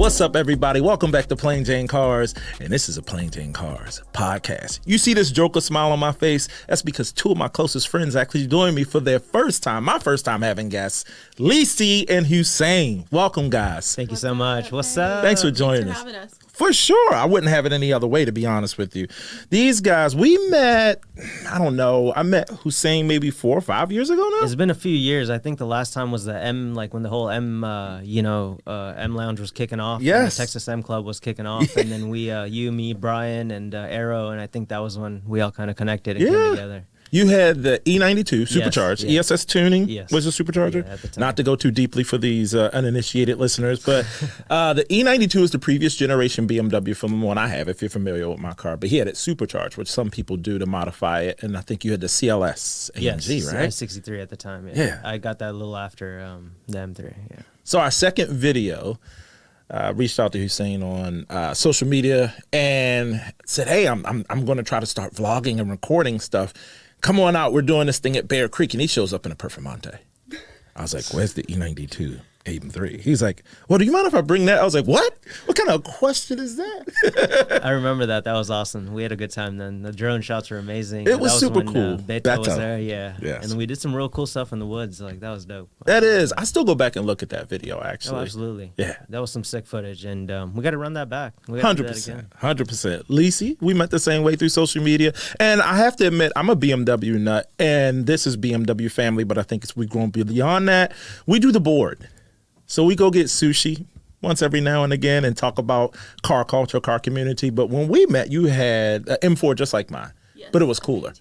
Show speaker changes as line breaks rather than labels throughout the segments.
What's up, everybody? Welcome back to Plain Jane Cars, and this is a Plain Jane Cars podcast. You see this Joker smile on my face? That's because two of my closest friends actually joined me for their first time, my first time having guests, Lissy and Hussain. Welcome, guys.
Thank you so much. What's up?
Thanks for joining us. Having us. For sure. I wouldn't have it any other way, to be honest with you. These guys, we met, I don't know, I met Hussain maybe 4 or 5 years ago now?
It's been a few years. I think the last time was the M, like when the whole M, M Lounge was kicking off.
Yes.
The Texas M Club was kicking off. And then we, you, me, Brian, and Arrow, and I think that was when we all kind of connected and came together.
You had the E92 supercharged,
yes.
ESS tuning
yes.
was a supercharger.
Yeah, at the time.
Not to go too deeply for these uninitiated listeners, but the E92 is the previous generation BMW from the one I have, if you're familiar with my car. But he had it supercharged, which some people do to modify it. And I think you had the CLS AMG, right?
63 at the time.
Yeah.
I got that a little after the M3. Yeah.
So our second video, reached out to Hussain on social media and said, hey, I'm going to try to start vlogging and recording stuff. Come on out, we're doing this thing at Bear Creek, and he shows up in a Performante. I was like, where's the E92 AM3? He's like, well, do you mind if I bring that? I was like, what? What kind of question is that?
I remember that. That was awesome. We had a good time then. The drone shots were amazing.
It was
that
super
when,
cool.
Beto was there, yeah.
Yes.
And we did some real cool stuff in the woods. Like, that was dope.
That is. I still go back and look at that video, actually.
Oh, absolutely.
Yeah.
That was some sick footage, and we got to run that back.
100%. 100%. Lissy, we met the same way through social media. And I have to admit, I'm a BMW nut, and this is BMW family, but I think we've grown beyond that. We do the board. So we go get sushi once every now and again and talk about car culture, car community. But when we met, you had an M4 just like mine, yes, but it was cooler.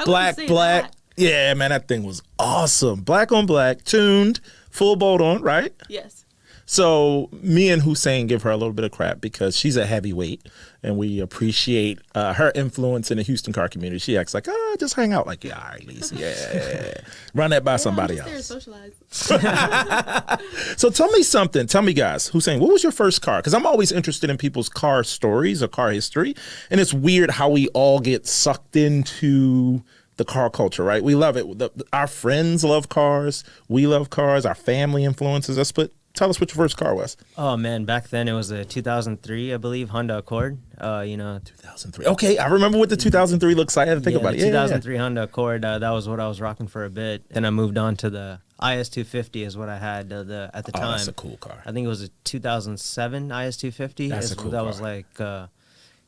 Black. That. Yeah, man, that thing was awesome. Black on black, tuned, full bolt on, right?
Yes.
So me and Hussain give her a little bit of crap because she's a heavyweight, and we appreciate her influence in the Houston car community. She acts like, just hang out. Like, yeah, all right, Lisa, yeah. Run that by somebody else.
Socialize.
So tell me something. Tell me, guys, Hussain, what was your first car? Because I'm always interested in people's car stories or car history, and it's weird how we all get sucked into the car culture, right? We love it. Our friends love cars. We love cars. Our family influences us, but tell us what your first car was.
Oh, man. Back then, it was a 2003, I believe, Honda Accord.
2003. Okay, I remember what the 2003 looks like. I had to think about it.
2003 Honda Accord. That was what I was rocking for a bit. Then I moved on to the IS250 is what I had at the time.
That's a cool car.
I think it was a 2007 IS250.
That's a cool car.
That was like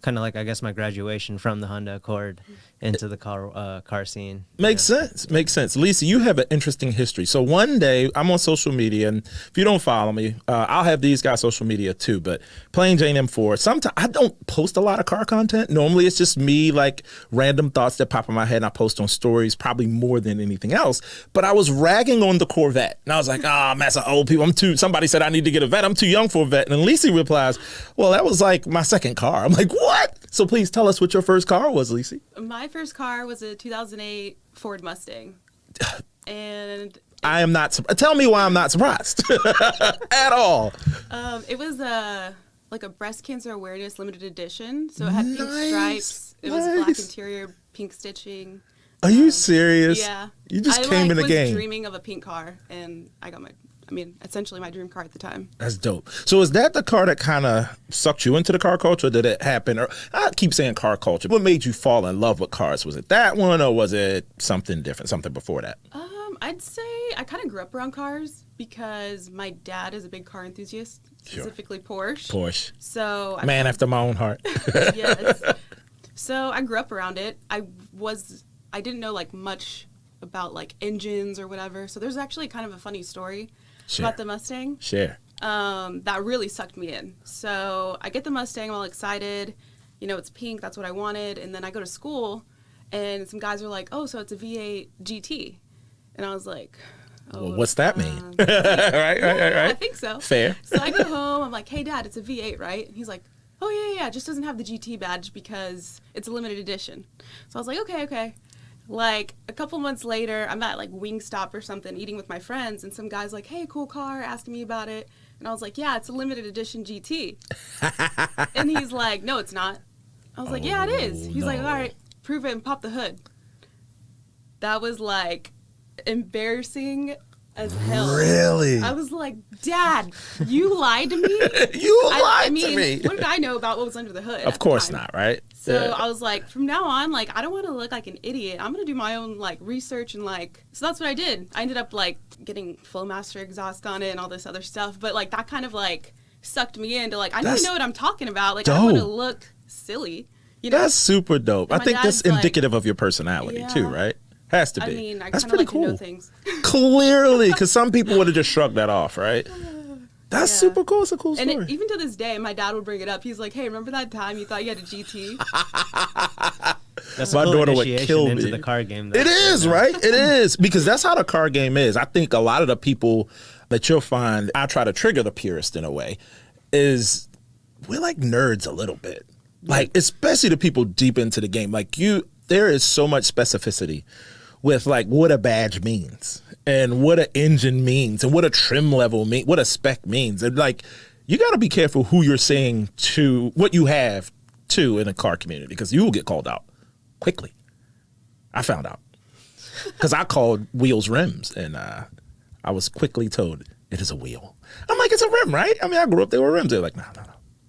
kind of like, I guess, my graduation from the Honda Accord into the car scene.
Makes sense. Makes sense. Lisa, you have an interesting history. So one day, I'm on social media, and if you don't follow me, I'll have these guys' social media too, but Plain Jane M4. Sometimes I don't post a lot of car content. Normally, it's just me, like random thoughts that pop in my head, and I post on stories probably more than anything else. But I was ragging on the Corvette, and I was like, man, that's old people. Somebody said I need to get a vet. I'm too young for a vet. And Lissy replies, well, that was like my second car. I'm like, what? So please tell us what your first car was, Lissy.
My first car was a 2008 Ford Mustang. And
I am not tell me why I'm not surprised at all.
It was like a breast cancer awareness limited edition. So it had pink stripes. It was black interior, pink stitching.
Are you serious?
Yeah.
You just came in the game.
I was dreaming of a pink car, and I got essentially my dream car at the time.
That's dope. So is that the car that kind of sucked you into the car culture? Did it happen? Or I keep saying car culture. What made you fall in love with cars? Was it that one, or was it something different, something before that?
I'd say I kind of grew up around cars because my dad is a big car enthusiast, specifically Porsche. So
man after my own heart.
Yes. So I grew up around it. I didn't know like much about like engines or whatever. So there's actually kind of a funny story about the Mustang. That really sucked me in. So I get the Mustang, I'm all excited. It's pink, that's what I wanted. And then I go to school, and some guys are like, oh, so it's a V8 GT. And I was like, oh.
Well, what's that mean? Right.
I think so.
Fair.
So I go home, I'm like, hey, Dad, it's a V8, right? And he's like, oh, yeah, it just doesn't have the GT badge because it's a limited edition. So I was like, okay. Like, a couple months later, I'm at, like, Wingstop or something, eating with my friends, and some guy's like, hey, cool car, asking me about it. And I was like, yeah, it's a limited edition GT. And he's like, no, it's not. I was like, yeah, it is. He's like, all right, prove it and pop the hood. That was, like, embarrassing as hell.
Really?
I was like, Dad, you lied to me?
You lied to me.
What did I know about what was under the hood?
Of course not, right?
So I was like, from now on, like, I don't want to look like an idiot. I'm going to do my own, like, research and, like, so that's what I did. I ended up, like, getting Flowmaster exhaust on it and all this other stuff. But, like, that kind of, like, sucked me into, like, I need to know what I'm talking about. Like, I don't want to look silly. You know?
That's super dope. I think that's indicative of your personality, too, right? Has to be.
I mean,
that's pretty cool.
To know things.
Clearly, because some people would have just shrugged that off, right? That's super cool. It's a cool story.
And even to this day, my dad would bring it up. He's like, "Hey, remember that time you thought you had a GT?"
That's my daughter would kill me into the car game.
It is, right? It is, because that's how the car game is. I think a lot of the people that you'll find, I try to trigger the purist in a way, is we're like nerds a little bit. Like, especially the people deep into the game. Like, there is so much specificity with, like, what a badge means and what an engine means and what a trim level means, what a spec means. And, like, you got to be careful who you're saying to, what you have to in a car community, because you will get called out quickly. I found out because I called wheels rims, and I was quickly told it is a wheel. I'm like, it's a rim, right? I mean, I grew up, they were rims. They're like, no.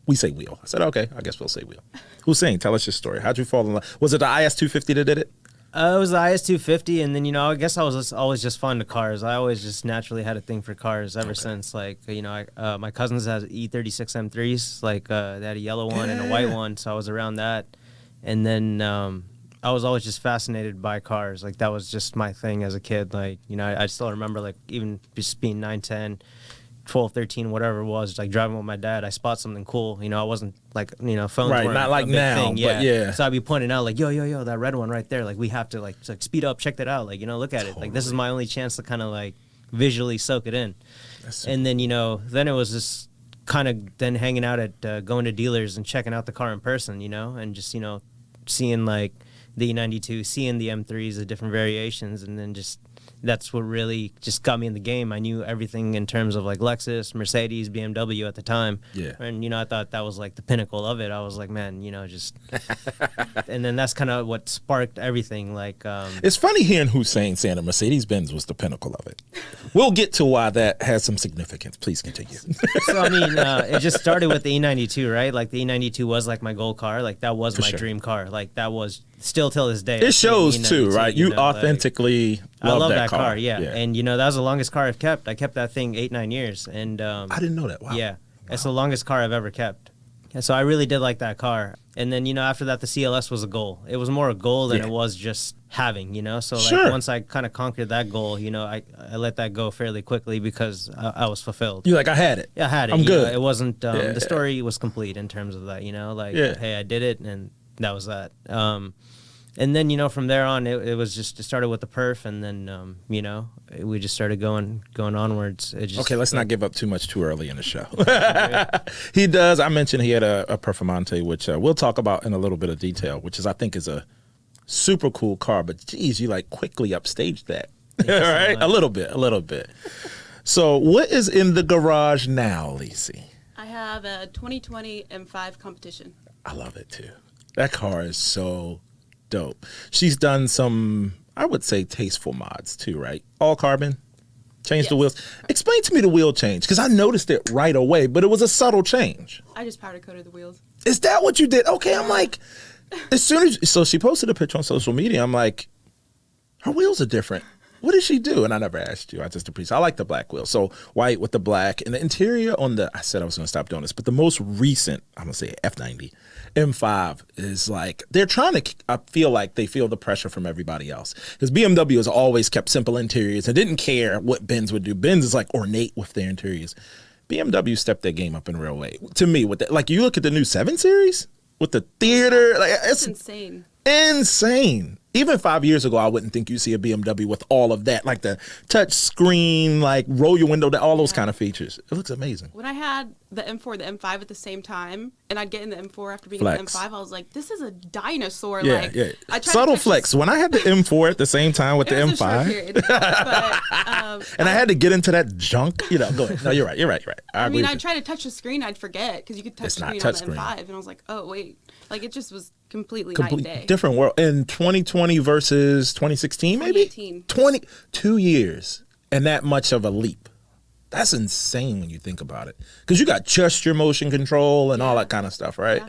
We say wheel. I said, okay, I guess we'll say wheel. Hussain, tell us your story. How'd you fall in love? Was it the IS-250 that did it?
It was the IS-250, and then, I guess I was always just fond of cars. I always just naturally had a thing for cars ever since. Like, my cousins had E36 M3s. Like, they had a yellow one and a white one, so I was around that. And then I was always just fascinated by cars. Like, that was just my thing as a kid. Like, I still remember, like, even just being 9, 10, 12, 13, whatever it was, like driving with my dad, I spot something cool. I wasn't like, phones weren't
not like
a big
now,
thing.
but yeah.
So I'd be pointing out like, yo, that red one right there. Like, we have to like speed up, check that out. Like, look at it. Like, this is my only chance to kind of like visually soak it in. And then, then it was just kind of then hanging out at going to dealers and checking out the car in person, and just, seeing like the E92, seeing the M3s, the different variations, and then just that's what really just got me in the game. I knew everything in terms of like Lexus, Mercedes, BMW at the time.
Yeah.
And, I thought that was like the pinnacle of it. I was like, man, just, and then that's kind of what sparked everything. Like,
it's funny hearing Hussain saying a Mercedes-Benz was the pinnacle of it. We'll get to why that has some significance. Please continue.
So, I mean, it just started with the E92, right? Like, the E92 was like my goal car. Like, that was my dream car. Like, that was still till this day.
It shows too, right? You authentically love that car.
Yeah. And that was the longest car I've kept. I kept that thing 8-9 years, and
I didn't know that. Wow.
Yeah, it's the longest car I've ever kept. And so I really did like that car. And then after that, the CLS was a goal. It was more a goal than it was just having. So like once I kind of conquered that goal, I let that go fairly quickly because I was fulfilled.
You're like, I had it.
Yeah, I had it.
I'm good.
It wasn't the story was complete in terms of that. Like hey, I did it, and that was that. And then, from there on, it was just, it started with the perf, and then, we just started going onwards.
Okay, let's not give up too much too early in the show. He does. I mentioned he had a Performante, which we'll talk about in a little bit of detail, which I think is a super cool car. But, geez, you, like, quickly upstaged that. All right? A little bit. So what is in the garage now, Lissy?
I have a 2020 M5 competition.
I love it, too. That car is so dope. She's done some, I would say, tasteful mods too, right? All carbon, change the wheels. Explain to me the wheel change, because I noticed it right away, but it was a subtle change.
I just powder coated the wheels.
Is that what you did? Okay, I'm like, as soon as, so she posted a picture on social media, I'm like, her wheels are different. What did she do? And I never asked you. I just appreciate. I like the black wheel. So white with the black, and the interior on the, I said I was going to stop doing this, but the most recent, I'm going to say F90, M5 is like, they're trying to, I feel like they feel the pressure from everybody else. Because BMW has always kept simple interiors and didn't care what Benz would do. Benz is like ornate with their interiors. BMW stepped their game up in a real way. To me, with that, like you look at the new 7 Series with the theater, like it's
insane.
Insane. Even 5 years ago, I wouldn't think you see a BMW with all of that, like the touch screen, like roll your window, all those kind of features. It looks amazing.
When I had the M4, the M5 at the same time, and I'd get in the M4 after being
flex.
in the M5, I was like, this is a dinosaur.
Yeah,
like,
yeah. Subtle flex. When I had the M4 at the same time with the M5.
A short period, but,
and I had to get into that junk. Go ahead. No, you're right.
I mean, I'd try to touch the screen, I'd forget, because you could touch the screen on the M5, and I was like, oh, wait. Like, it just was completely night and day.
Different world. In 2020 versus 2016, maybe?
2018.
2 years. and that much of a leap. That's insane when you think about it. Because you got gesture motion control and all that kind of stuff, right? Yeah.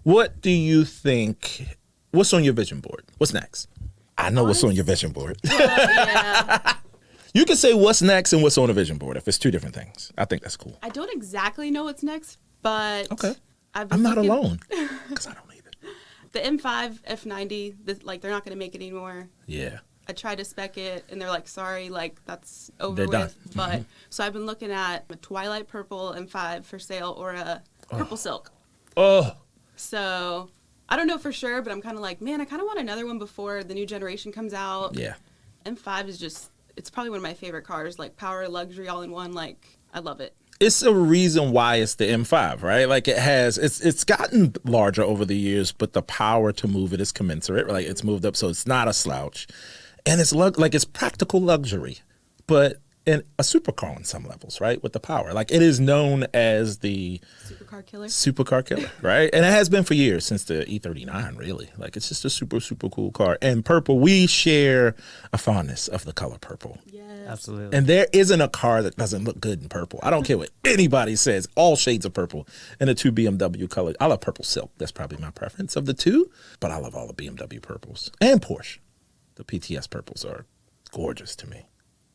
What do you think, what's on your vision board? What's next? I know what's on your vision board. Yeah. You can say what's next and what's on the vision board if it's two different things. I think that's cool.
I don't exactly know what's next, but
okay. I'm not alone because I don't either.
The M5 F90, they're not going to make it anymore.
Yeah.
I tried to spec it, and they're like, sorry, like, that's over
They're
with.
done.
But so I've been looking at a Twilight Purple M5 for sale or a Purple Silk.
Oh.
So I don't know for sure, but I'm kind of like, man, I kind of want another one before the new generation comes out.
Yeah.
M5 is just, it's probably one of my favorite cars, like power, luxury, all in one. Like, I love it.
It's a reason why it's the M5, right? Like it's gotten larger over the years, but the power to move it is commensurate. Like it's moved up, so it's not a slouch. And it's it's practical luxury, but in a supercar on some levels, right? With the power. Like it is known as the supercar killer, right? And it has been for years, since the E39, really. Like it's just a super, super cool car. And purple, we share a fondness of the color purple.
Yes.
Absolutely.
And there isn't a car that doesn't look good in purple. I don't care what anybody says, all shades of purple. And the two BMW colors. I love purple silk. That's probably my preference of the two, but I love all the BMW purples and Porsche. The PTS purples are gorgeous to me.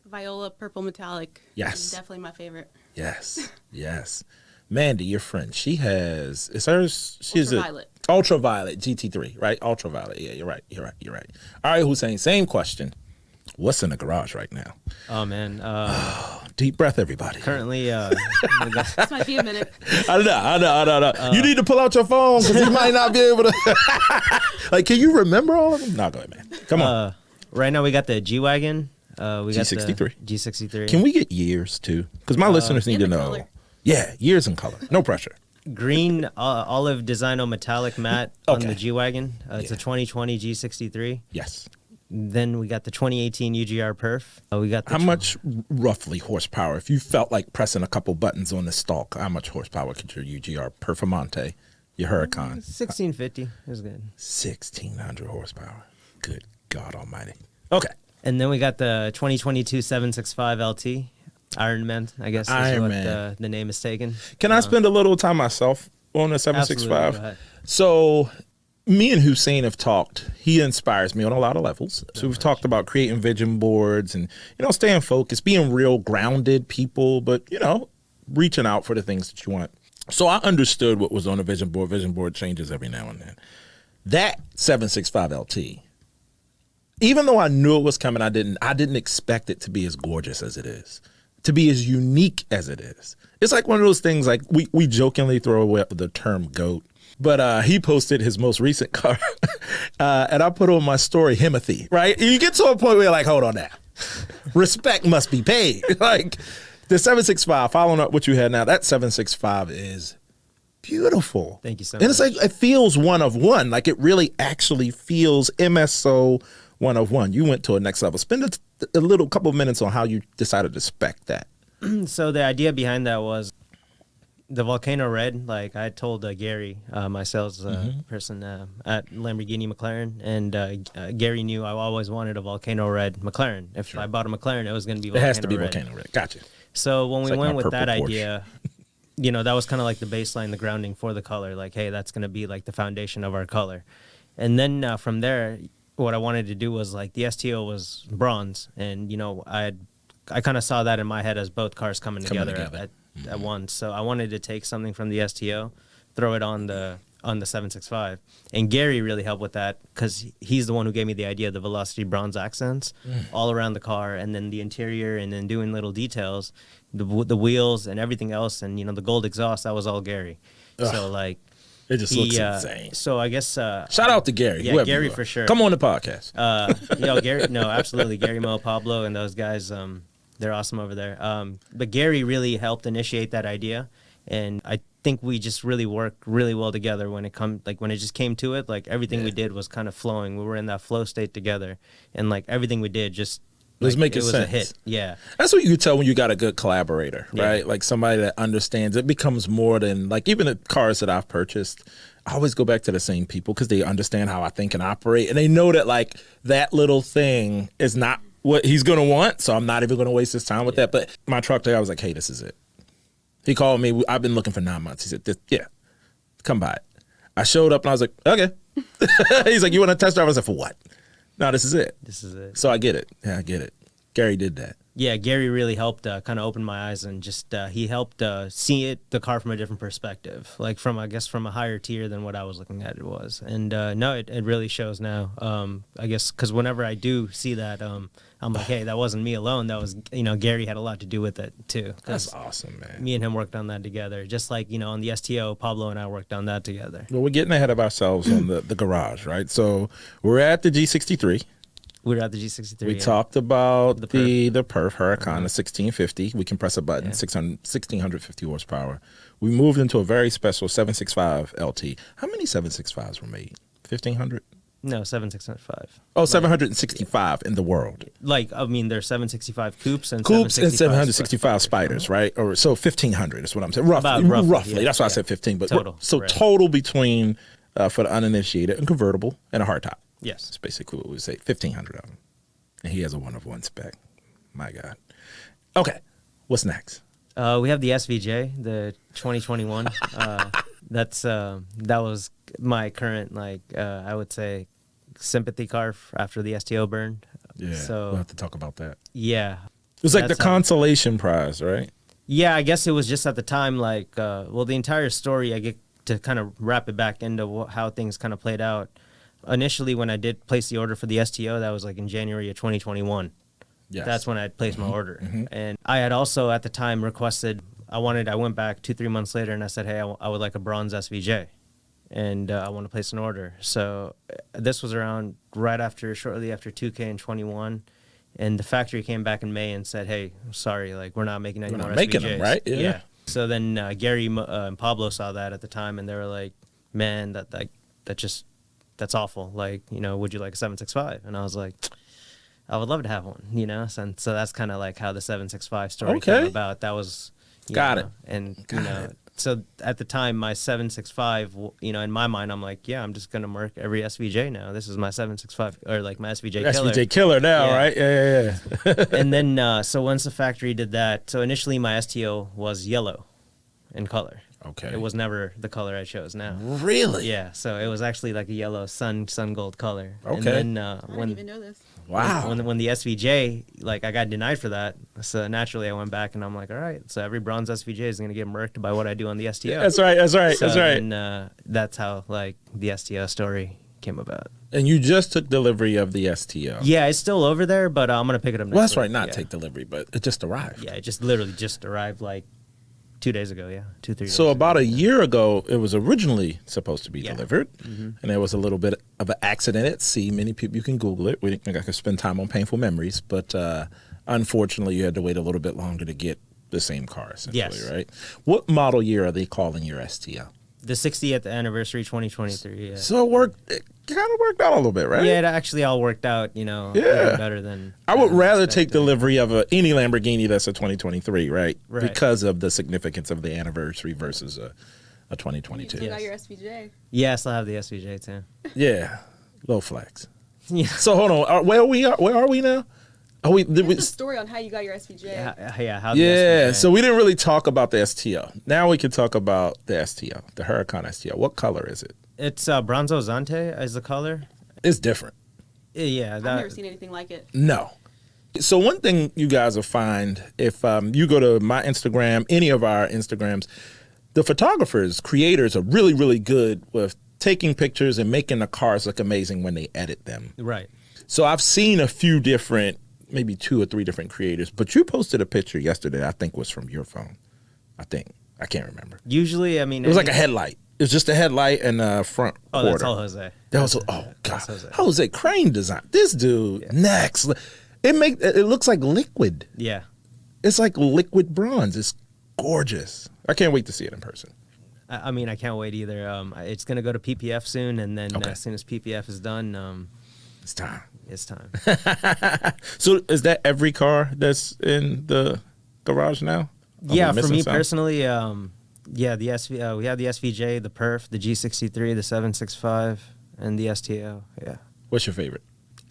Viola purple metallic.
Yes.
Is definitely my favorite.
Yes. Yes. Mandy, your friend, she has, is hers, she's
Ultraviolet.
Ultraviolet GT3, right? Ultraviolet. Yeah, you're right. All right, Hussain, same question. What's in the garage right now?
Oh, man.
Deep breath, everybody.
Currently,
this might be a minute.
I know. You need to pull out your phone because you might not be able to. Like, can you remember all of them? No, go ahead, man. Come on.
Right now, we got the G-Wagon. We got
G63.
the G63.
Can we get years, too? Because my listeners need to know.
Color.
Yeah, years and color. No pressure.
Green olive Dyno metallic matte on the G-Wagon. It's a 2020 G63.
Yes.
Then we got the 2018 UGR Perf. We got the
how much roughly horsepower? If you felt like pressing a couple buttons on the stalk, how much horsepower could your UGR Performante, your Huracan?
1650 is good.
1600 horsepower. Good God Almighty. Okay.
And then we got the 2022 765 LT. Iron Man, I guess is
Iron
what
Man.
The name is taken.
Can I spend a little time myself on the 765? So me and Hussain have talked. He inspires me on a lot of levels. So we've talked about creating vision boards and, staying focused, being real grounded people, but, reaching out for the things that you want. So I understood what was on a vision board. Vision board changes every now and then. That 765 LT, even though I knew it was coming, I didn't expect it to be as gorgeous as it is, to be as unique as it is. It's like one of those things, like we jokingly throw away the term GOAT, but he posted his most recent car, and I put on my story, Himothy, right? You get to a point where you're like, hold on now. Respect must be paid. Like the 765, following up what you had now, that 765 is beautiful.
Thank you so much.
And it's like, it feels one of one. Like it really actually feels MSO one of one. You went to a next level. Spend a little couple of minutes on how you decided to spec that.
So the idea behind that was the Volcano Red. Like I told Gary, my sales person at Lamborghini McLaren, and Gary knew I always wanted a Volcano Red McLaren. If I bought a McLaren, it was going to be Volcano Red.
It has to be Volcano Red. Gotcha.
So when we went with that
Porsche
idea, that was kind of like the baseline, the grounding for the color. Like, hey, that's going to be like the foundation of our color. And then from there, what I wanted to do was like the STO was bronze, and I kind of saw that in my head as both cars coming together. At once. So I wanted to take something from the STO, throw it on the 765, and Gary really helped with that because he's the one who gave me the idea of the Velocity bronze accents all around the car, and then the interior, and then doing little details, the wheels and everything else, and the gold exhaust. That was all Gary.
Ugh.
So like.
It just looks insane.
So I guess
shout out to Gary.
Yeah, Gary for sure.
Come on the podcast.
Gary. No, absolutely. Gary, Mo, Pablo, and those guys. They're awesome over there. But Gary really helped initiate that idea, and I think we just really worked really well together when it just came to it. Like everything we did was kind of flowing. We were in that flow state together, and like everything we did just.
It was
a hit. Yeah.
That's what you can tell when you got a good collaborator, right? Yeah. Like somebody that understands. It becomes more than, like, even the cars that I've purchased, I always go back to the same people because they understand how I think and operate. And they know that, like, that little thing is not what he's going to want, so I'm not even going to waste his time with that. But my truck day, I was like, hey, this is it. He called me. I've been looking for 9 months. He said, yeah, come by it. I showed up and I was like, okay. He's like, you want to test drive? I was like, for what? No, this is it.
This is it.
So I get it. Yeah, I get it. Gary did that.
Yeah, Gary really helped kind of open my eyes, and just he helped see the car from a different perspective, like from a higher tier than what I was looking at it was. And no, it really shows now. I guess because whenever I do see that, I'm like, hey, that wasn't me alone. That was, Gary had a lot to do with it too.
That's awesome, man.
Me and him worked on that together, just like on the STO, Pablo and I worked on that together.
Well, we're getting ahead of ourselves on the garage, right? So we're at the G63.
We were at the G63.
We talked about the Perf Huracan, the 1650. We can press a button, 1650 horsepower. We moved into a very special 765 LT. How many 765s were made? 1,500?
No, 765.
Oh, 765 in the world.
There's 765 coupes and
765 spiders, right? Or so 1,500 is what I'm saying. Roughly.
Yeah,
that's why I said 15. But
total.
Total between for the uninitiated and convertible and a hardtop.
Yes.
That's basically what we say. 1,500 of them. And he has a 1-of-1 spec. My God. Okay. What's next?
We have the SVJ, the 2021. That was my current, I would say, sympathy car after the STO burned.
Yeah. So we'll have to talk about that.
Yeah.
It was like the consolation prize, right?
Yeah, I guess it was just at the time, the entire story, I get to kind of wrap it back into how things kind of played out. Initially, when I did place the order for the STO, that was in January of 2021. Yes. That's when I had placed my order. Mm-hmm. And I had also at the time requested, I went back 2-3 months later and I said, hey, I would like a bronze SVJ. And I want to place an order. So this was around shortly after 2K in 21. And the factory came back in May and said, hey, sorry, we're not making any more SVJs. We're not making them,
right? Yeah.
So then Gary and Pablo saw that at the time and they were like, man, that's awful. Would you like a 765? And I was like, I would love to have one, And so that's kind of how the 765 story came about. That was,
Got it.
And, so at the time, my 765, in my mind, I'm like, yeah, I'm just going to mark every SVJ now. This is my 765, or my SVJ killer.
SVJ killer now, right? Yeah.
And then, so once the factory did that, so initially my STO was yellow in color.
Okay.
It was never the color I chose now.
Really?
Yeah. So it was actually a yellow sun gold color.
Okay.
I
And then
didn't even know this.
Wow.
When the SVJ, I got denied for that. So naturally I went back and I'm like, all right, so every bronze SVJ is going to get murked by what I do on the STO.
That's right.
So then, that's how the STO story came about.
And you just took delivery of the STO.
Yeah, it's still over there, but I'm going to pick it up next week.
That's right. Not take delivery, but it just arrived.
Yeah, it just literally arrived 2 days ago, 2-3 days
So
ago.
about a year ago, it was originally supposed to be delivered, and there was a little bit of an accident at sea. Many people, you can Google it. We didn't think I could spend time on painful memories, but unfortunately, you had to wait a little bit longer to get the same car, essentially, right? What model year are they calling your STO?
The 60th anniversary, 2023. Yeah.
So it kind of worked out a little bit, right?
Yeah, it actually all worked out, even better than
I would rather take delivery of any Lamborghini that's a 2023, right? Because of the significance of the anniversary versus a 2022.
You still got your SVJ.
Yeah, I still have the SVJ too.
Yeah, low flex.
Yeah.
So hold on, where are we now?
There's a story on how you got your SVJ.
Yeah.
So we didn't really talk about the STO. Now we can talk about the STO, the Huracan STO. What color is it?
It's Bronzo Zante is the color.
It's different.
Yeah.
I've never seen anything like it.
No. So one thing you guys will find if you go to my Instagram, any of our Instagrams, the photographers, creators are really, really good with taking pictures and making the cars look amazing when they edit them.
Right.
So I've seen a few different, maybe 2 or 3 different creators, but you posted a picture yesterday I think was from your phone. I can't remember.
Usually, it
was like a headlight. It was just a headlight and a front quarter.
That's all Jose.
God. Jose Crane design. This dude, next. It looks like liquid.
Yeah.
It's like liquid bronze. It's gorgeous. I can't wait to see it in person.
I can't wait either. It's going to go to PPF soon, and then as soon as PPF is done,
it's time.
It's time.
So is that every car that's in the garage now?
Yeah, for me personally, we have the SVJ, the Perf, the G63, the 765, and the STO. Yeah.
What's your favorite?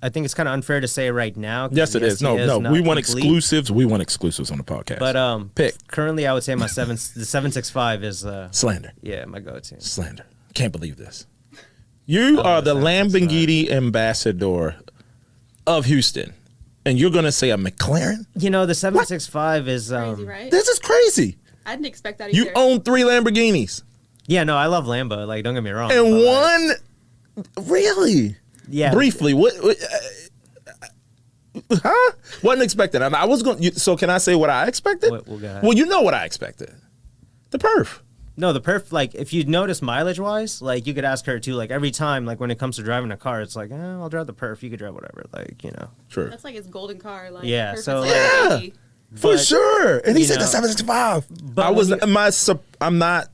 I think it's kind of unfair to say right now.
Yes, it is. No, we want exclusives. We want exclusives on the podcast.
But
pick.
Currently, I would say the 765 is
slander.
Yeah, my go-to.
Slander. Can't believe this. You are the Lamborghini ambassador of Houston, and you're gonna say a McLaren?
You know, the 765 is
crazy, right?
This is crazy.
I didn't expect that either.
You own 3 Lamborghinis.
Yeah, no, I love Lambo. Like, don't get me wrong.
And one, really?
Yeah.
Briefly, what huh? Wasn't expecting. I was going. So can I say what I expected? Well, you know what I expected. The perf.
No, the perf. Like, if you notice mileage wise, like you could ask her too. Like every time, like when it comes to driving a car, it's like, I'll drive the perf. You could drive whatever. Like, you know.
True.
That's like his golden car. Like,
yeah. So
like,
yeah, for sure. And he said the 765. But I'm not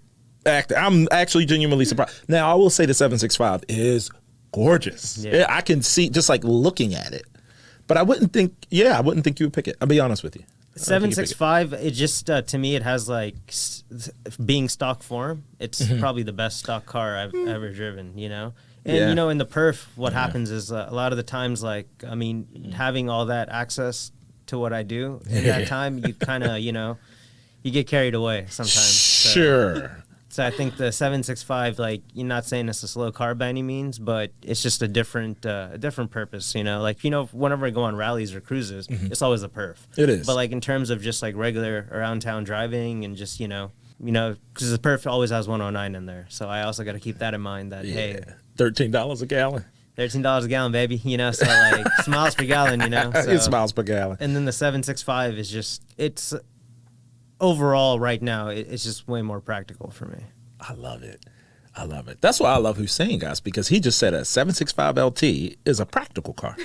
acting. I'm actually genuinely surprised. Now I will say the 765 is gorgeous. Yeah. I can see just like looking at it. But I wouldn't think you would pick it. I'll be honest with you.
765, it just, to me, it has like, being stock form, it's probably the best stock car I've ever driven, you know? And, you know, in the perf, what happens is a lot of the times, like, I mean, having all that access to what I do in that time, you kind of, you know, you get carried away sometimes. So.
Sure.
So I think the 765, like, you're not saying it's a slow car by any means, but it's just a different purpose, you know? Like, you know, whenever I go on rallies or cruises, it's always a perf.
It is.
But, like, in terms of just, like, regular around town driving and just, you know, because the perf always has 109 in there. So I also got to keep that in mind that, hey.
$13 a gallon.
$13 a gallon, baby, you know? So, like, it's miles per gallon, you know? So,
it's miles per gallon.
And then the 765 is just, it's... Overall, right now, it's just way more practical for me.
I love it. That's why I love Hussain, guys, because he just said a 765 LT is a practical car.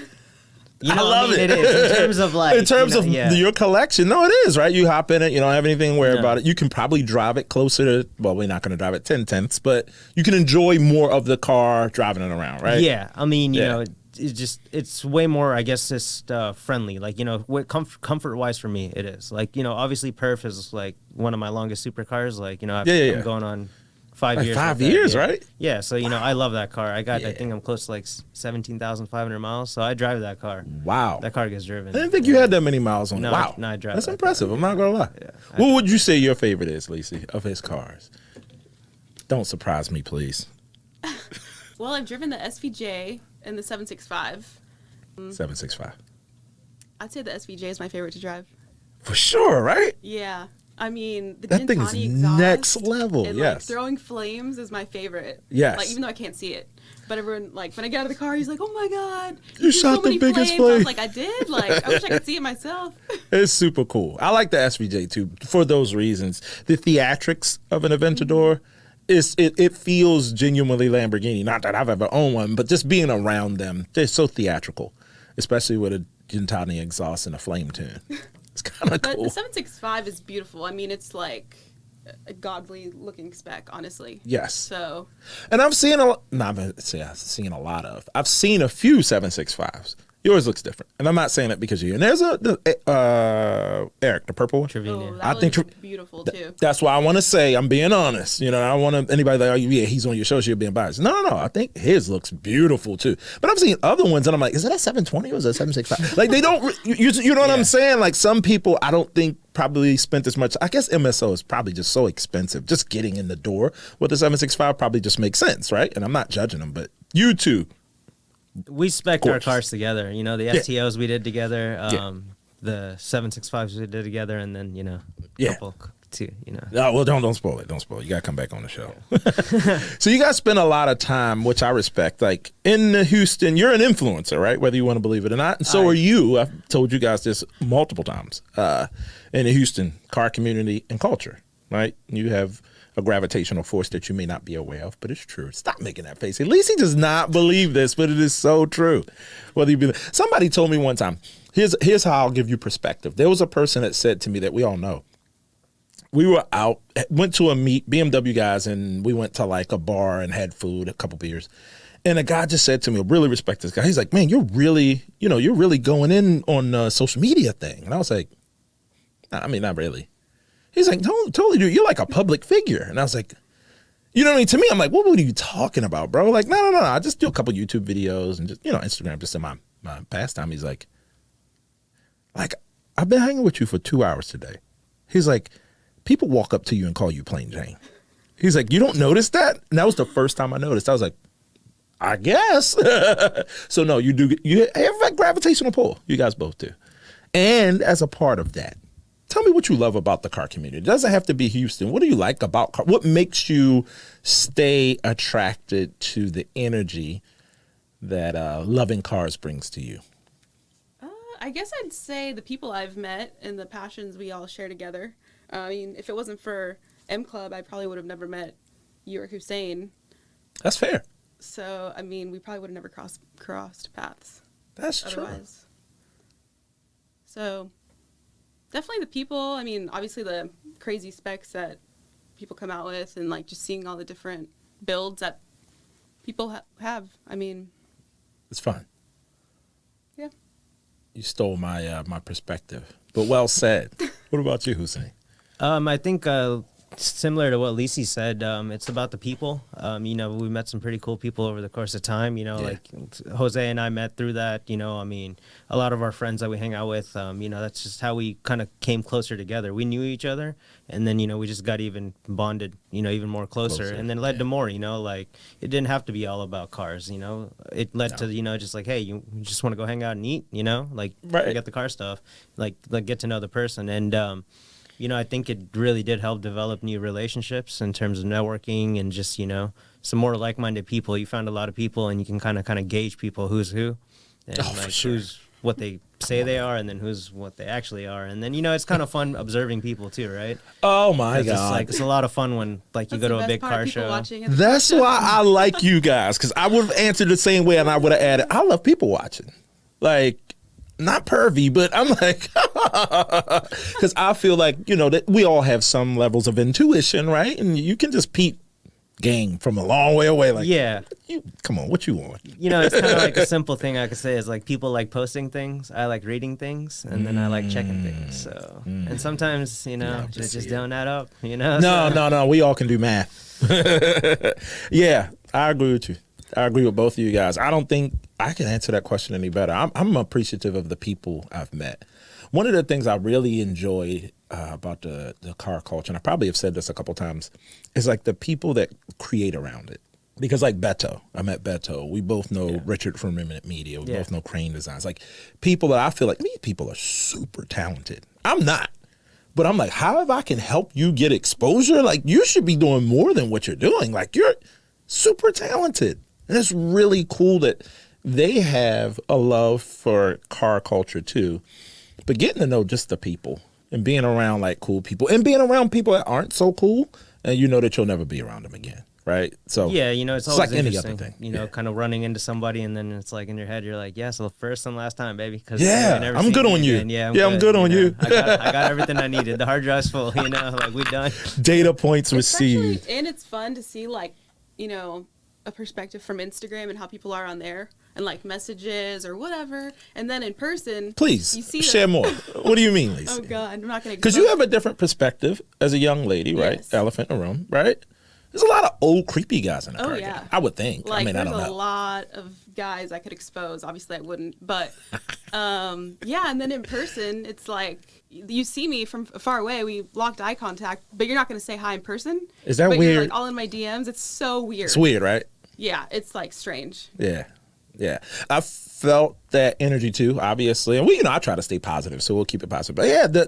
You know, I love it. It is in terms of like
your collection. No, it is right. You hop in it. You don't have anything to worry about it. You can probably drive it closer to. Well, we're not going to drive it 10/10, but you can enjoy more of the car driving it around, right?
Yeah, I mean, you know. It's way more, I guess, just friendly. Like, you know, comfort wise for me, it is. Like, you know, obviously Perf is like one of my longest supercars. Like, you know, I'm going on 5 years.
5 years, right?
Yeah. So, you know, I love that car. I think I'm close to like 17,500 miles. So I drive that car.
Wow.
That car gets driven.
I didn't think you had that many miles on it. Wow.
No, I drive.
That's impressive. I'm not going to lie. Yeah, what would you say your favorite is, Lissy, of his cars? Don't surprise me, please.
Well, I've driven the SVJ and the 765.
765.
I'd say the SVJ is my favorite to drive.
For sure, right?
Yeah. I mean, the
that thing is
exhaust
next level.
And,
yes.
Like, throwing flames is my favorite.
Yes.
Like, even though I can't see it. But everyone, like, when I get out of the car, he's like, "Oh my God,
you shot the biggest flame."
I was like, "I did." Like, I wish I could see it myself.
It's super cool. I like the SVJ too for those reasons. The theatrics of an Aventador. It feels genuinely Lamborghini. Not that I've ever owned one, but just being around them, they're so theatrical, especially with a Gentani exhaust and a flame tune. It's kind of cool.
But the 765 is beautiful. I mean, it's like a godly looking spec, honestly.
Yes.
So.
And I've seen a lot of. I've seen a few 765s. Yours looks different, and I'm not saying it because of you. And there's Eric, the purple one.
Oh, I think beautiful too.
That's why I want to say I'm being honest. You know, I don't want anybody like, oh yeah, he's on your show, so you're being biased. No. I think his looks beautiful too. But I've seen other ones, and I'm like, is that a 720 or is that 765? Like they don't. You know what I'm saying? Like some people, I don't think probably spent as much. I guess MSO is probably just so expensive. Just getting in the door with the 765 probably just makes sense, right? And I'm not judging them, but you too.
We spec'd our cars together. You know, the FTOs we did together, the 765s we did together, and then, you know, couple too, you know.
No, well, don't spoil it. Don't spoil it. You got to come back on the show. So you guys spend a lot of time, which I respect, like in Houston, you're an influencer, right? Whether you want to believe it or not. And so are you. I've told you guys this multiple times in the Houston car community and culture, right? You have a gravitational force that you may not be aware of, but it's true. Stop making that face. At least he does not believe this, but it is so true. Whether you be, somebody told me one time, here's how I'll give you perspective. There was a person that said to me that we all know. We were out, went to a meet, BMW guys, and we went to like a bar and had food, a couple beers. And a guy just said to me, I really respect this guy. He's like, man, you're really going in on the social media thing. And I was like, I mean, not really. He's like, totally, dude. You're like a public figure. And I was like, you know what I mean? To me, I'm like, what are you talking about, bro? Like, no. I just do a couple YouTube videos and just, Instagram just in my pastime. He's like, I've been hanging with you for 2 hours today. He's like, people walk up to you and call you Plain Jane. He's like, you don't notice that? And that was the first time I noticed. I was like, I guess. So no, you have a gravitational pull. You guys both do. And as a part of that, tell me what you love about the car community. It doesn't have to be Houston. What do you like about car? What makes you stay attracted to the energy that loving cars brings to you?
I guess I'd say the people I've met and the passions we all share together. I mean, if it wasn't for M Club, I probably would have never met you or Hussain.
That's fair.
So, I mean, we probably would have never crossed paths.
That's
otherwise. True. So, definitely the people. I mean, obviously the crazy specs that people come out with and, like, just seeing all the different builds that people have. I mean.
It's fun.
Yeah.
You stole my perspective, but well said. What about you, Hussain?
I think similar to what Lissy said, it's about the people. We met some pretty cool people over the course of time. Like Jose and I met through that. I mean, a lot of our friends that we hang out with, that's just how we kind of came closer together. We knew each other, and then, we just got even bonded, even more closer. And then it led to more, like it didn't have to be all about cars, It led to, just like, hey, you just want to go hang out and eat, like forget the car stuff, like get to know the person. And, I think it really did help develop new relationships in terms of networking and just, some more like-minded people. You found a lot of people, and you can kind of gauge people who's who, and who's what they say they are, and then who's what they actually are. And then, it's kind of fun observing people too, right?
Oh my God.
It's a lot of fun when you go to a big car show.
That's why I like you guys, because I would have answered the same way, and I would have added, I love people watching. Like, not pervy, but I'm like, because I feel like, that we all have some levels of intuition, right? And you can just peep game from a long way away. Like,
yeah,
come on, what you want?
It's kind of like a simple thing I could say is like people like posting things. I like reading things, and then I like checking things. So, and sometimes, just don't add up,
No, we all can do math. Yeah, I agree with you. I agree with both of you guys. I don't think I can answer that question any better. I'm appreciative of the people I've met. One of the things I really enjoy about the car culture, and I probably have said this a couple times, is like the people that create around it. Because like Beto, I met Beto. We both know Richard from Remnant Media. We both know Crane Designs. Like people that I feel like these people are super talented. I'm not. But I'm like, however I can help you get exposure, like you should be doing more than what you're doing. Like you're super talented. And it's really cool that they have a love for car culture too. But getting to know just the people and being around like cool people and being around people that aren't so cool, and you know that you'll never be around them again. Right. So
yeah, it's always
like
interesting,
any other thing.
Kind of running into somebody, and then it's like in your head, you're like, yeah, so first and last time, baby. Cause
I'm good on you.
Yeah,
I'm good on you.
I got everything I needed. The hard drive's full, like we done.
Data points received.
And it's fun to see like, a perspective from Instagram and how people are on there and like messages or whatever. And then in person,
please
you see
share more. What do you mean, Lisa?
Oh God, I'm not going to.
Because you have a different perspective as a young lady, right?
Yes.
Elephant in the room, right? There's a lot of old creepy guys in the car.
Yeah.
Game, I would think.
Like,
I
there's
don't know.
a lot of guys I could expose. Obviously, I wouldn't. But, yeah, and then in person, it's like, you see me from far away. We locked eye contact, but you're not going to say hi in person.
Is that
but
weird?
You're, like, all in my DMs. It's so weird.
It's weird, right?
Yeah, it's, like, strange.
Yeah. I felt that energy, too, obviously. And, I try to stay positive, so we'll keep it positive. But, yeah,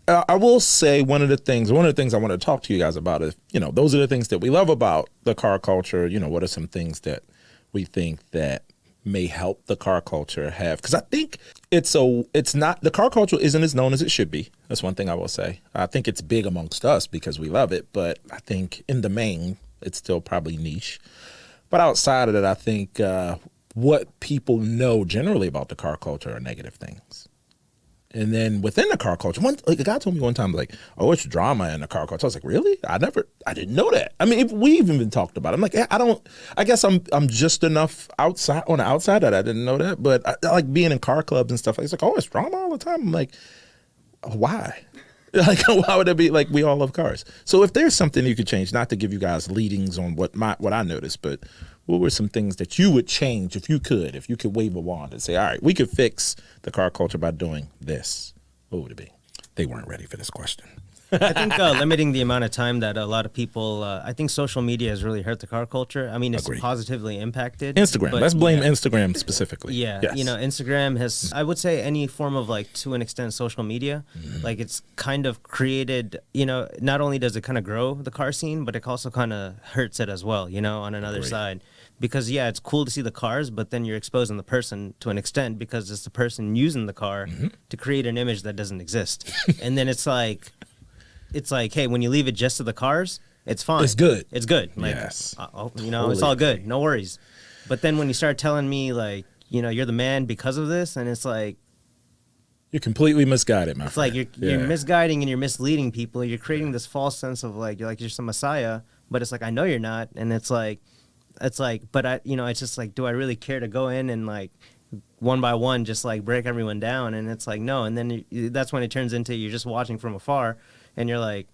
I will say one of the things I want to talk to you guys about is, those are the things that we love about the car culture. What are some things that we think that may help the car culture have? Because I think the car culture isn't as known as it should be. That's one thing I will say. I think it's big amongst us because we love it, but I think in the main, it's still probably niche. But outside of that, I think what people know generally about the car culture are negative things. And then within the car culture, a guy told me one time, like, oh, it's drama in the car culture. I was like, really? I didn't know that. I mean, we even been talked about it. I'm like, I guess I'm just enough on the outside that I didn't know that. But I like being in car clubs and stuff. It's like, oh, it's drama all the time. I'm like, why? Like, why would it be like we all love cars? So if there's something you could change, not to give you guys leadings on what I noticed, but what were some things that you would change if you could wave a wand and say, all right, we could fix the car culture by doing this? What would it be? They weren't ready for this question.
I think limiting the amount of time that a lot of people, I think social media has really hurt the car culture. I mean, it's positively impacted.
Instagram. Let's blame Instagram specifically.
Yeah. Yes. You know, Instagram has, I would say any form of like, to an extent, social media, like it's kind of created, you know, not only does it kind of grow the car scene, but it also kind of hurts it as well, you know, on another side. Because, yeah, it's cool to see the cars, but then you're exposing the person to an extent because it's the person using the car to create an image that doesn't exist. And then it's like, hey, when you leave it just to the cars, it's fine.
It's good.
It's good. Like,
yes.
You know, it's all good. No worries. But then when you start telling me, like, you know, you're the man because of this, and it's like...
You're completely misguided, my friend.
It's like you're misguiding and you're misleading people. You're creating this false sense of, like, you're some messiah, but it's like, I know you're not. And it's like, but I, you know, it's just like, do I really care to go in and, like, one by one, just, like, break everyone down? And it's like, no. And then that's when it turns into you're just watching from afar. And you're like,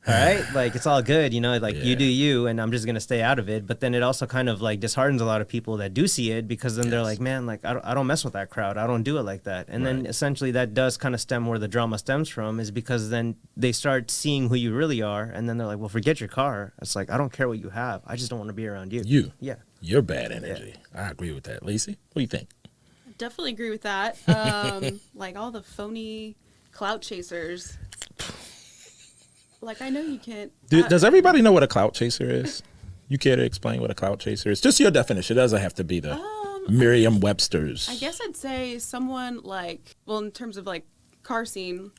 all right, like, it's all good, you know, like, you do you, and I'm just going to stay out of it. But then it also kind of, like, disheartens a lot of people that do see it because then they're like, man, like, I don't mess with that crowd. I don't do it like that. And then essentially that does kind of stem where the drama stems from, is because then they start seeing who you really are. And then they're like, well, forget your car. It's like, I don't care what you have. I just don't want to be around you.
Yeah. You're bad energy. Yeah. I agree with that. Lissy, what do you think?
I definitely agree with that. Like, all the phony clout chasers. Like, I know you can't...
Does everybody know what a clout chaser is? You care to explain what a clout chaser is? Just your definition. It doesn't have to be the Merriam-Webster's.
I guess I'd say someone like, well, in terms of, like, car scene,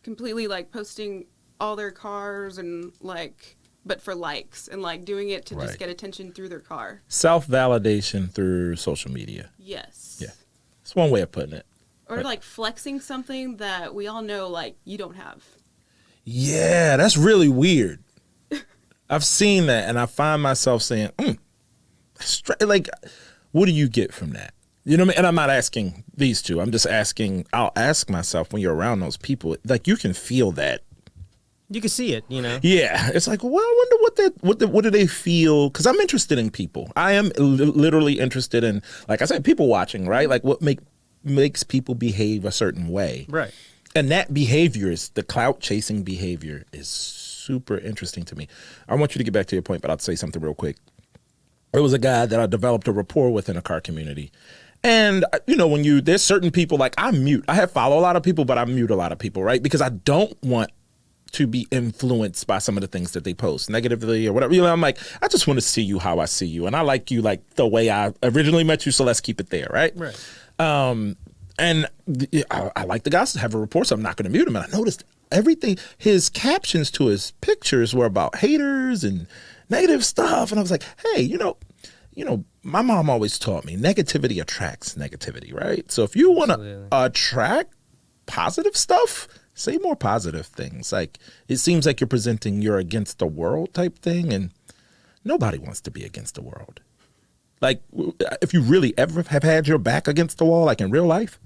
completely, like, posting all their cars and, like, but for likes and, like, doing it to just get attention through their car.
Self-validation through social media.
Yes.
Yeah. It's one way of putting it.
Or, like, flexing something that we all know, like, you don't have.
Yeah, that's really weird. I've seen that, and I find myself saying, like, what do you get from that? You know what I mean? And I'm not asking these two. I'm just asking, I'll ask myself when you're around those people, like, you can feel that.
You can see it, you know?
Yeah. It's like, well, I wonder what do they feel? Because I'm interested in people. I am literally interested in, like I said, people watching, right? Like, what makes people behave a certain way.
Right.
And that behavior is, the clout chasing behavior is super interesting to me. I want you to get back to your point, but I'll say something real quick. There was a guy that I developed a rapport with in a car community. And, you know, there's certain people, like, I follow a lot of people, but I mute a lot of people, right? Because I don't want to be influenced by some of the things that they post negatively or whatever. You know, I'm like, I just want to see you how I see you. And I like you like the way I originally met you, so let's keep it there, right?
Right.
And I like the guys to have a rapport, so I'm not going to mute him. And I noticed everything, his captions to his pictures were about haters and negative stuff. And I was like, hey, you know, my mom always taught me negativity attracts negativity, right? So if you want to attract positive stuff, say more positive things. Like, it seems like you're presenting you're against the world type thing, and nobody wants to be against the world. Like, if you really ever have had your back against the wall, like in real life,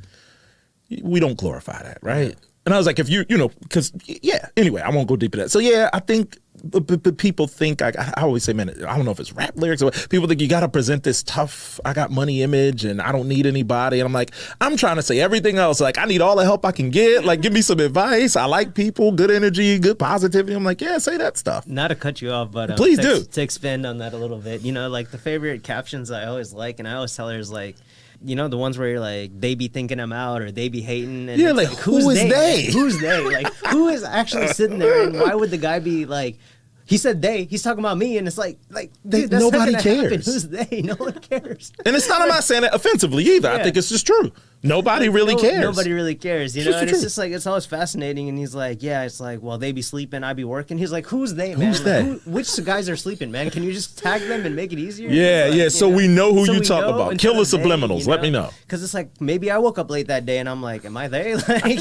we don't glorify that, right? And I was like, if you know, because, anyway, I won't go deep into that. So, I think people think, I always say, man, I don't know if it's rap lyrics or what. People think you got to present this tough, I got money image and I don't need anybody. And I'm like, I'm trying to say everything else. Like, I need all the help I can get. Like, give me some advice. I like people, good energy, good positivity. I'm like, say that stuff.
Not to cut you off, but
please do.
To expand on that a little bit. You know, like, the favorite captions I always like, and I always tell her is like, you know, the ones where you're like, they be thinking I'm out or they be hating. And
like who is they?
Who's they? Like, who is actually sitting there, and why would the guy be like, he said they, he's talking about me, and it's like dude, that's
nobody
not
cares.
Happen. Who's they? No one cares.
And it's not, I'm not saying it offensively either. I think it's just true. Nobody really cares.
Nobody really cares, you know? And it's just like, it's always fascinating. And he's like, it's like, well, they be sleeping, I be working. He's like, who's they, man?
Who's they?
Which guys are sleeping, man? Can you just tag them and make it easier?
Yeah, so we know who you talk about. Kill the subliminals. Let me know.
Because it's like, maybe I woke up late that day and I'm like, am I they? Like,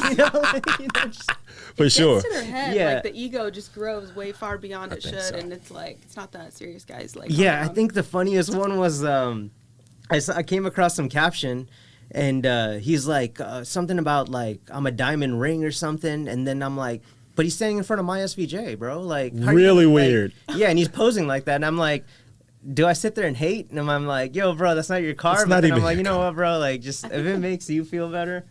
just,
for sure.
It gets in her head. Like, the ego just grows way far beyond it should. So. And it's like, it's not that serious, guys. Like,
I think the funniest one was, I came across some caption. And he's like, something about, like, I'm a diamond ring or something. And then I'm like, but he's standing in front of my SVJ, bro. Like,
really weird.
Like, and he's posing like that. And I'm like, do I sit there and hate? And I'm like, yo, bro, that's not your car.
It's
but
not
then
even
I'm like,
your
you know
car.
what, bro? Like, just if it makes you feel better,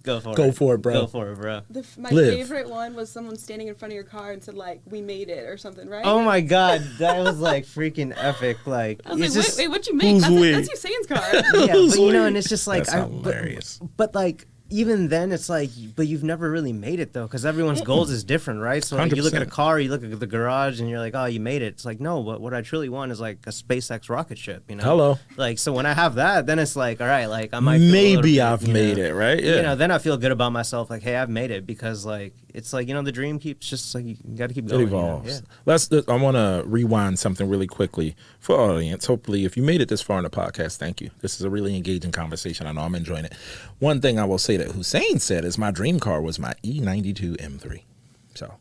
go for it.
Go for it, bro.
Go for it, bro.
My
Live.
favorite one was someone standing in front of your car and said, like, we made it or something, right?
Oh my God, that was like freaking epic. Like,
I was like,
just,
wait, what'd you make?
Who's we?
That's Hussein's car.
yeah, but you know, and it's just like,
That's hilarious.
But like, even then, it's like, but you've never really made it though, because everyone's goals is different, right? So like, you look at a
100%.
car, you look at the garage, and you're like, oh, you made it. It's like, no, but what I truly want is like a SpaceX rocket ship, you know?
Hello.
Like, so when I have that, then it's like, all right, like I might feel a little
Maybe
bit,
I've
you
made
know,
it, right? Yeah.
You know, then I feel good about myself. Like, hey, I've made it, because like it's like, you know, the dream keeps just like you got to keep
It
going.
evolves.
Yeah.
I want to rewind something really quickly for our audience. Hopefully, if you made it this far in the podcast, thank you. This is a really engaging conversation. I know I'm enjoying it. One thing I will say that Hussain said is my dream car was my E92 M3. So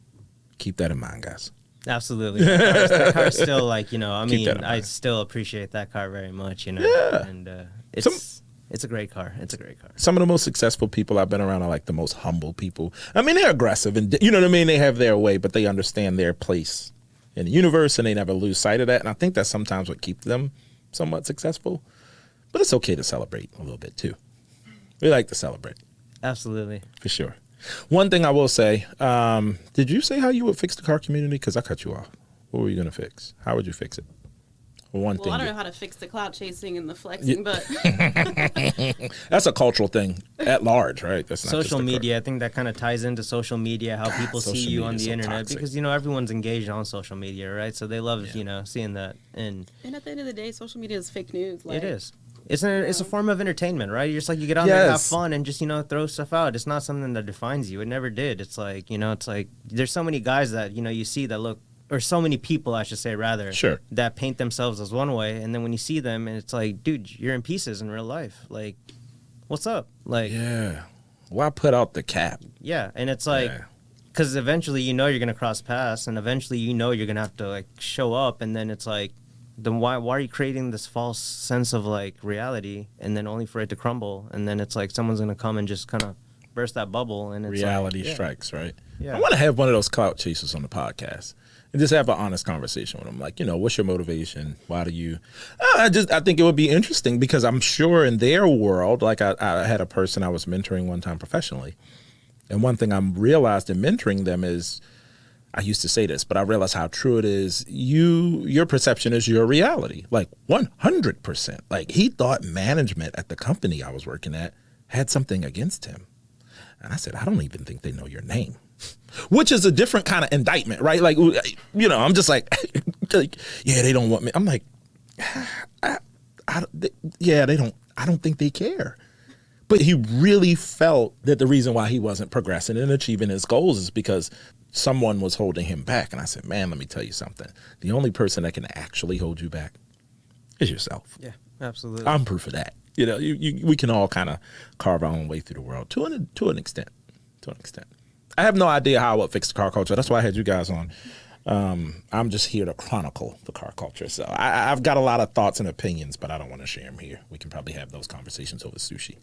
keep that in mind, guys.
Absolutely. That car's still like, you know, I
Keep that
mean,
in
I
mind.
still appreciate that car very much, you know.
Yeah.
And it's a great car. It's a great car.
Some of the most successful people I've been around are like the most humble people. I mean, they're aggressive and you know what I mean? They have their way, but they understand their place in the universe and they never lose sight of that. And I think that's sometimes what keeps them somewhat successful. But it's okay to celebrate a little bit too. We like to celebrate.
Absolutely.
For sure. One thing I will say, did you say how you would fix the car community? Because I cut you off. What were you going to fix? How would you fix it? One
Well,
thing.
I don't know how to fix the cloud chasing and the flexing, but
That's a cultural thing at large, right? That's not just
Social
the car.
media, I think that kind of ties into social media, how people see
social
you
media
on
is
the
so
internet,
toxic.
because, you know, everyone's engaged on social media, right? So they love, you know, seeing that. And
at the end of the day, social media is fake news. Like,
it is. It's a form of entertainment, right? You're just like, you get on there and have
Yes.
fun and just, you know, throw stuff out. It's not something that defines you. It never did. It's like, you know, it's like there's so many guys that, you know, you see that look, or so many people, I should say, rather,
Sure.
that paint themselves as one way. And then when you see them, and it's like, dude, you're in pieces in real life. Like, what's up? Like,
Yeah. Why put out the cap?
yeah. And it's like,
Yeah.
because eventually you know you're going to cross paths, and eventually you know you're going to have to, like, show up. And then it's like, then why are you creating this false sense of, like, reality, and then only for it to crumble? And then it's like someone's going to come and just kind of burst that bubble. And it's
Reality
like, yeah.
strikes, right?
Yeah.
I want to have one of those clout chasers on the podcast and just have an honest conversation with them. Like, you know, what's your motivation? Why do you? I think it would be interesting because I'm sure in their world, like I had a person I was mentoring one time professionally, and one thing I realized in mentoring them is, I used to say this, but I realized how true it is. Your perception is your reality, like 100%. Like he thought management at the company I was working at had something against him. And I said, I don't even think they know your name, which is a different kind of indictment, right? Like, you know, I'm just like, yeah, they don't want me. I'm like, they don't. I don't think they care. But he really felt that the reason why he wasn't progressing and achieving his goals is because someone was holding him back. And I said, man, let me tell you something. The only person that can actually hold you back is yourself.
Yeah, absolutely.
I'm proof of that. You know, we can all kind of carve our own way through the world to an extent. I have no idea how I would fix the car culture. That's why I had you guys on. I'm just here to chronicle the car culture. So I've got a lot of thoughts and opinions, but I don't want to share them here. We can probably have those conversations over sushi.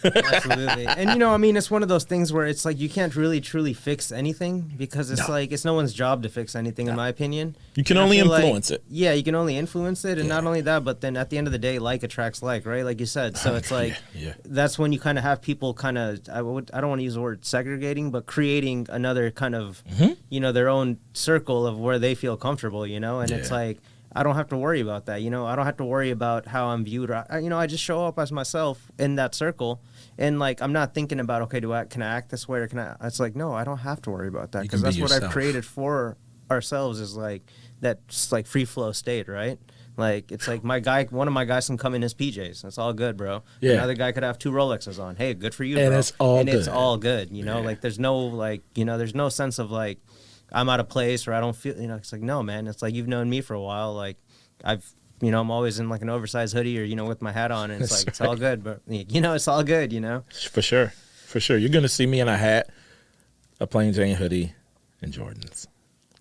Absolutely. And, you know, I mean, it's one of those things where it's like you can't really truly fix anything, because it's like it's no one's job to fix anything, in my opinion.
You can
And I
only
feel
influence it.
Yeah, you can only influence it. And
Yeah.
not only that, but then at the end of the day, like attracts like, right? Like you said. So it's like
yeah.
that's when you kind of have people kind of, I don't want to use the word segregating, but creating another kind of, you know, their own circle of where they feel comfortable, you know? And it's
Yeah.
like, I don't have to worry about that, you know? I don't have to worry about how I'm viewed. You know, I just show up as myself in that circle. And, like, I'm not thinking about, okay, can I act this way or can I? It's like, no, I don't have to worry about that,
You
because
can be
that's what I've
yourself.
created for ourselves, is like that, like, free flow state, right? Like, it's like one of my guys can come in his PJs. That's all good, bro.
Yeah.
Another guy could have 2 Rolexes on. Hey, good for you,
And
bro.
it's all
It's
good.
all good, you know?
Yeah.
Like, there's no, like, you know, there's no sense of, like, I'm out of place or I don't feel, you know, it's like, no, man. It's like, you've known me for a while. Like, you know, I'm always in like an oversized hoodie or, you know, with my hat on, and it's
That's
like, it's all good, but you know, it's all good, you know?
For sure. You're going to see me in a hat, a plain Jane hoodie, and Jordans.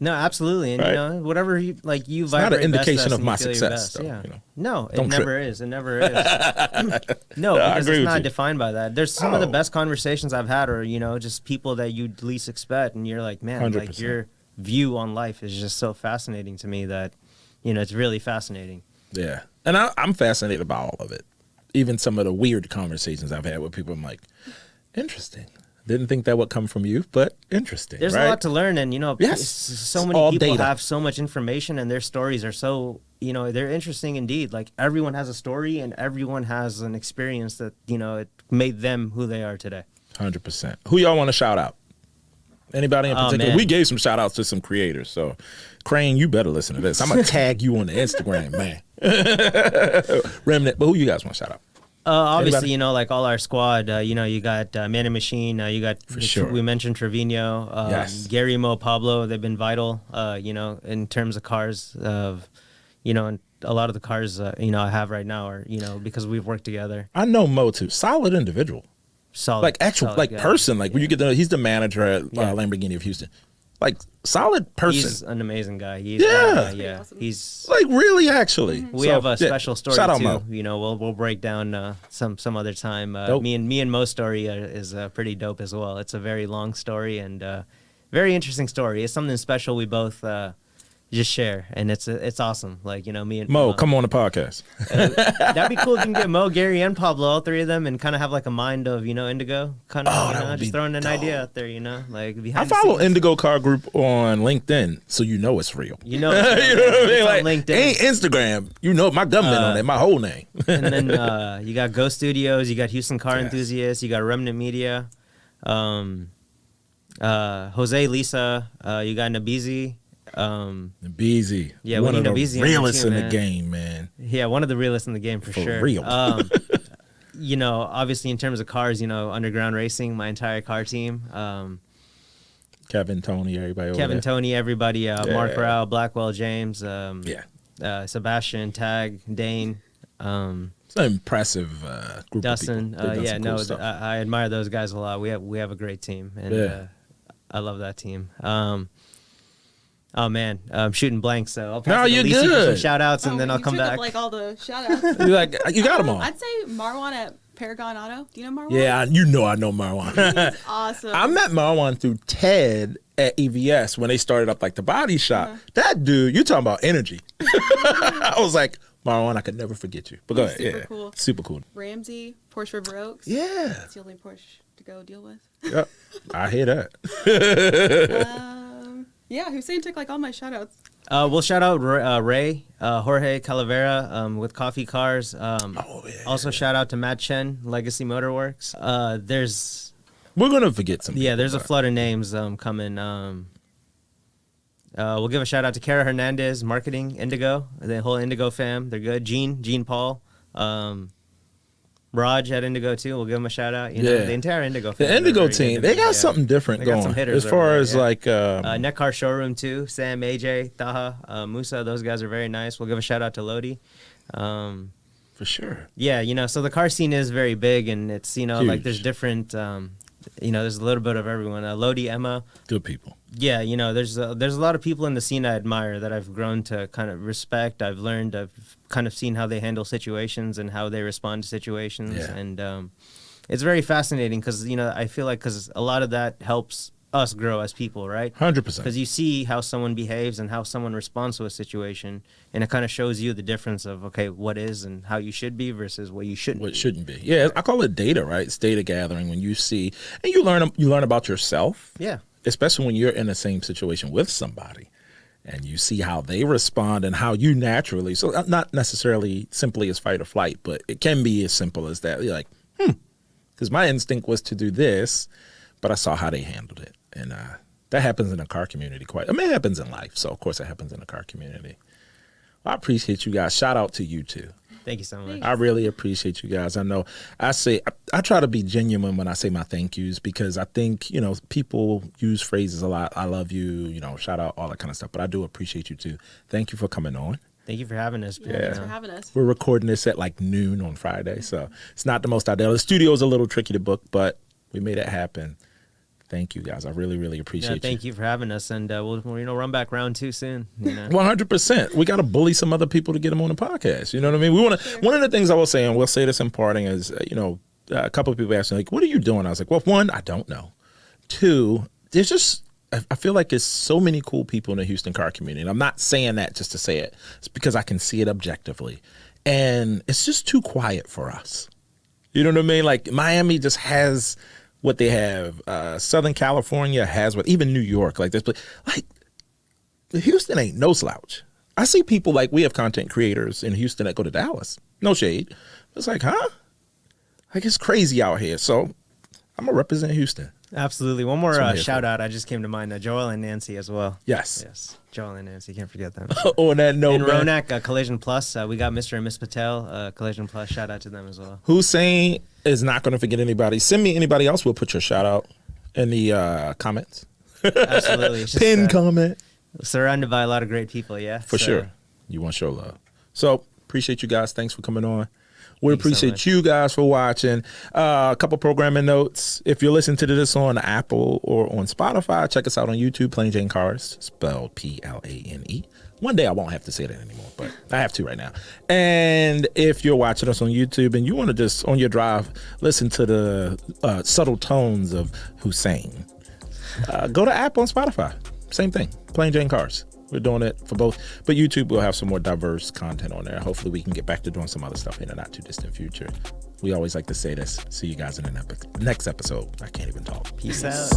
No, absolutely. And,
Right.
you know, whatever you
It's
vibrate
not an
best
indication
as
of
and
my
you feel your
success,
best,
though,
yeah.
you know.
No, it
Don't
never
trip.
is. It never is. No,
I
because
agree
it's
with
not
you.
defined by that. There's some of the
Oh.
best conversations I've had are, you know, just people that you least expect, and you're like, man,
100%.
like your view on life is just so fascinating to me that, you know, it's really fascinating.
Yeah. And I'm fascinated by all of it. Even some of the weird conversations I've had with people, I'm like, interesting. Didn't think that would come from you, but interesting.
There's
right?
a lot to learn, and
yes.
so many people
data.
have so much information, and their stories are so they're interesting indeed. Like everyone has a story, and everyone has an experience that it made them who they are today.
100%. Who y'all want to shout out? Anybody in particular?
Man.
We gave some shout outs to some creators, so Crane, you better listen to this. I'm gonna tag you on the Instagram, man. Remnant, but who you guys want to shout out?
Obviously, like all our squad, you got Man and Machine, you got,
For sure.
we mentioned Trevino,
Yes.
Gary, Mo, Pablo, they've been vital, in terms of cars, and a lot of the cars, I have right now are, because we've worked together.
I know Mo too. Solid individual.
Solid.
Like actual,
solid
like
guy.
person. Like when you get to know, he's the manager at Lamborghini of Houston. Like solid person.
He's an amazing guy.
Yeah.
Awesome.
He's.
Like really, actually.
We
So,
have a
yeah.
special story
Shout out
too.
Mo.
We'll break down some other time.
Dope.
Me and Mo's story is pretty dope as well. It's a very long story and very interesting story. It's something special we both just share, and it's awesome. Like me and
Mo, come on the podcast.
that'd be cool if you can get Mo, Gary, and Pablo, all three of them, and kind of have like a mind of Indigo, kind of
that would
just
be
throwing an
dope.
idea out there. Like
I
behind the
follow
scenes.
Indigo Car Group on LinkedIn, so you know it's real.
You know,
You know what I mean?
it's
Like,
on LinkedIn.
ain't Instagram. You know my government on it, my whole name.
And then you got Go Studios, you got Houston Car
Yes.
Enthusiasts, you got Remnant Media, Jose, Lisa, you got Nabizi.
Beezy.
Yeah,
one
we
of
need
the
a Beezy on the
realest
team,
in the
man.
game, man.
Yeah, one of the realest in the game for sure.
real.
Obviously in terms of cars, Underground Racing, my entire car team.
Kevin, Tony, everybody over
Kevin,
there.
Tony, everybody, Mark Rao, Blackwell, James, Sebastian, Tag, Dane,
It's an impressive group
Dustin.
of people. They've done some cool stuff.
I admire those guys a lot. We have a great team, and I love that team. Oh man, I'm shooting blanks, so I'll pass it to
you're
Lissy for some
good.
shout outs and then I'll
you
come
took up,
back.
like all the shout outs.
You got them all.
I'd say Marwan at Paragon Auto. Do you know Marwan?
Yeah, I know Marwan.
He's awesome.
I met Marwan through Ted at EVS when they started up like the body shop. That dude, you talking about energy. I was like, Marwan, I could never forget you. But go ahead.
Super cool.
Super cool.
Ramsey, Porsche River Oaks.
Yeah.
That's the only Porsche to go deal with.
Yep. I hear that.
Yeah, Hussein took like all my shout outs.
We'll shout out Ray, Jorge Calavera with Coffee Cars. Also shout out to Matt Chen, Legacy Motorworks.
We're going to forget some.
There's a flood of names coming. We'll give a shout out to Kara Hernandez, Marketing, Indigo, the whole Indigo fam. They're good. Gene Paul, Raj at Indigo too. We'll give them a shout out. The entire Indigo fam.
The Indigo team, they got something different
They got
going.
some hitters
As far
over there,
as
yeah.
like.
Netcar Showroom too. Sam, AJ, Taha, Musa. Those guys are very nice. We'll give a shout out to Lodi.
For sure.
Yeah, so the car scene is very big, and it's like
Huge.
there's different. There's a little bit of everyone. Lodi, Emma.
Good people.
Yeah, there's a lot of people in the scene I admire that I've grown to kind of respect. I've kind of seen how they handle situations and how they respond to situations,
Yeah.
and it's very fascinating because I feel like because a lot of that helps us grow as people, right?
100%.
Because you see how someone behaves and how someone responds to a situation, and it kind of shows you the difference of what is and how you should be versus what you shouldn't.
What shouldn't be. Yeah, I call it data, right? It's data gathering when you see and you learn about yourself.
Yeah.
Especially when you're in the same situation with somebody and you see how they respond and how you naturally, so not necessarily simply as fight or flight, but it can be as simple as that. You're like, because my instinct was to do this, but I saw how they handled it. And that happens in the car community it happens in life. So, of course, it happens in the car community. I appreciate you guys. Shout out to you, too.
Thank you so much.
I really appreciate you guys. I know I try to be genuine when I say my thank yous because I think, people use phrases a lot. I love you, shout out, all that kind of stuff. But I do appreciate you too. Thank you for coming on.
Thank you for having us.
Yeah, thanks for having us.
We're recording this at like noon on Friday. So it's not the most ideal. The studio's a little tricky to book, but we made it happen. Thank you guys. I really, really appreciate you.
Thank you for having us, and we'll run back round 2 soon.
100%. We got to bully some other people to get them on the podcast. You know what I mean? We want to. One of the things I will say, and we'll say this in parting, is a couple of people asked me like, "What are you doing?" I was like, "Well, one, I don't know. Two, there's just I feel like there's so many cool people in the Houston car community. And I'm not saying that just to say it. It's because I can see it objectively. And it's just too quiet for us. You know what I mean? Like Miami just has what they have. Southern California has what, even New York, like this. Like Houston ain't no slouch. I see people like, we have content creators in Houston that go to Dallas. No shade. It's like, huh? Like it's crazy out here. So I'm going to represent Houston.
Absolutely. One more shout out. I just came to mind. Joel and Nancy as well.
Yes.
Joel and Nancy. Can't forget them.
On that note,
and Ronak, Collision Plus. We got Mr. and Miss Patel, Collision Plus. Shout out to them as well.
Hussain is not going to forget anybody. Send me anybody else. We'll put your shout out in the comments.
Absolutely.
Pin comment.
Surrounded by a lot of great people. Yeah.
For sure. You want to show love. So appreciate you guys. Thanks for coming on. We appreciate you guys for watching. A couple programming notes. If you're listening to this on Apple or on Spotify, check us out on YouTube, Plain Jane Cars, spelled Plane. One day I won't have to say that anymore, but I have to right now. And if you're watching us on YouTube and you want to just, on your drive, listen to the subtle tones of Hussain, go to Apple and Spotify. Same thing, Plain Jane Cars. We're doing it for both. But YouTube will have some more diverse content on there. Hopefully we can get back to doing some other stuff in the not too distant future. We always like to say this. See you guys in the next episode. I can't even talk.
Peace out.